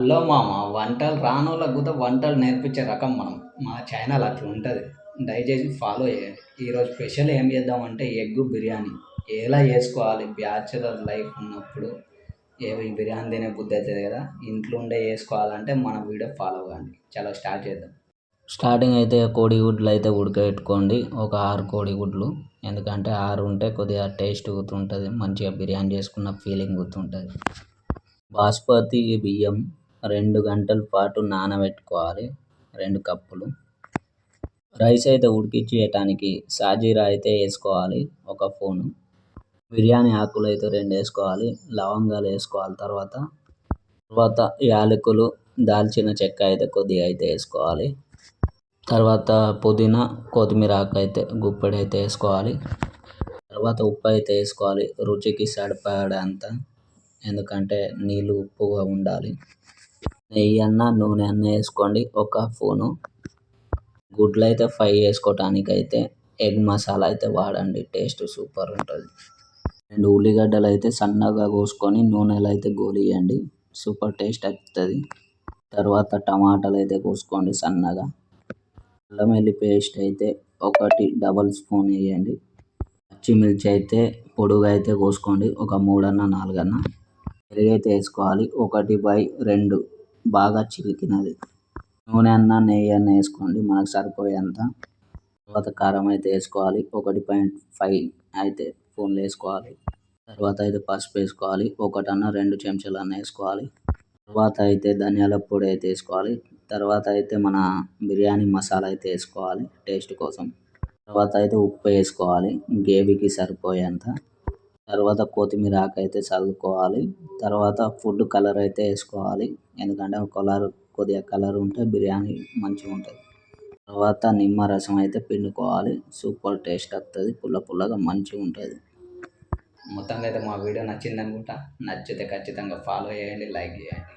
Hello మామ, వంటలు రానోళ్ళకు కూడా వంటలు నేర్పించే రకం మనం. మా ఛానల్ అట్లా ఉంటుంది. దయచేసి ఫాలో చేయండి. ఈరోజు స్పెషల్ ఏం చేద్దామంటే ఎగ్ బిర్యానీ ఎలా చేసుకోవాలి. బ్యాచులర్ లైఫ్ ఉన్నప్పుడు ఏవి బిర్యానీ తినే బుద్ధి అవుతుంది కదా, ఇంట్లో ఉండే చేసుకోవాలంటే మన వీడియో ఫాలో అవ్వండి. చాలా స్టార్ట్ చేద్దాం. స్టార్టింగ్ అయితే కోడిగుడ్లు అయితే ఉడకబెట్టుకోండి, ఒక 6 కోడిగుడ్లు. ఎందుకంటే 6 ఉంటే కొద్దిగా టేస్ట్ గుర్తుంటుంది, మంచిగా బిర్యానీ చేసుకున్న ఫీలింగ్ గుర్తుంటుంది. బాస్మతి బియ్యం 2 గంటల పాటు నానబెట్టుకోవాలి, 2 కప్పులు. రైస్ అయితే ఉడికించేయటానికి సాజీరా అయితే వేసుకోవాలి, ఒక స్పూను. బిర్యానీ ఆకులు అయితే 2 వేసుకోవాలి, లవంగాలు వేసుకోవాలి. తర్వాత యాలకులు, దాల్చిన చెక్క అయితే కొద్దిగా అయితే వేసుకోవాలి. తర్వాత పుదీనా, కొత్తిమీర ఆకు అయితే గుప్పెడు అయితే వేసుకోవాలి. తర్వాత ఉప్పు అయితే వేసుకోవాలి, రుచికి సరిపడంత. ఎందుకంటే నీళ్ళు ఉప్పుగా ఉండాలి. నెయ్యి అన్న నూనె అన్న వేసుకోండి, ఒక స్పూను. గుడ్లు అయితే ఫ్రై చేసుకోవటానికి అయితే ఎగ్ మసాలా అయితే వాడండి, టేస్ట్ సూపర్ ఉంటుంది. 2 ఉల్లిగడ్డలు అయితే సన్నగా కోసుకొని నూనెలో అయితే గోలియండి, సూపర్ టేస్ట్ వస్తుంది. తర్వాత టమాటాలు అయితే కోసుకోండి సన్నగా. అల్లం వెల్లుల్లి పేస్ట్ అయితే ఒకటి డబల్ స్పూన్ వేయండి. పచ్చిమిర్చి అయితే పొడుగా అయితే కోసుకోండి, ఒక 3 అన్న 4 అన్న. పెరుగు అయితే వేసుకోవాలి, 1/2 బాగా చిలికినది. నూనె అన్న నెయ్యి అన్న వేసుకోండి మనకు సరిపోయేంత. తర్వాత కారం అయితే వేసుకోవాలి, 1.5 అయితే స్పూన్లు వేసుకోవాలి. తర్వాత అయితే పసుపు వేసుకోవాలి, 1 అన్న 2 చెంచాలు అన్న వేసుకోవాలి. తర్వాత అయితే ధనియాల పొడి అయితే వేసుకోవాలి. తర్వాత అయితే మన బిర్యానీ మసాలా అయితే వేసుకోవాలి టేస్ట్ కోసం. తర్వాత అయితే ఉప్పు వేసుకోవాలి గ్రేవీకి సరిపోయేంత. తర్వాత కొత్తిమీర ఆకు అయితే చల్లుకోవాలి. తర్వాత ఫుడ్ కలర్ అయితే వేసుకోవాలి, ఎందుకంటే కొద్దిగా కలర్ ఉంటే బిర్యానీ మంచిగా ఉంటుంది. తర్వాత నిమ్మరసం అయితే పిండుకోవాలి, సూపర్ టేస్ట్ వస్తుంది, పుల్ల పుల్లగా మంచిగా ఉంటుంది. మొత్తంగా అయితే మా వీడియో నచ్చింది అనుకుంటా. నచ్చితే ఖచ్చితంగా ఫాలో చేయండి, లైక్ చేయండి.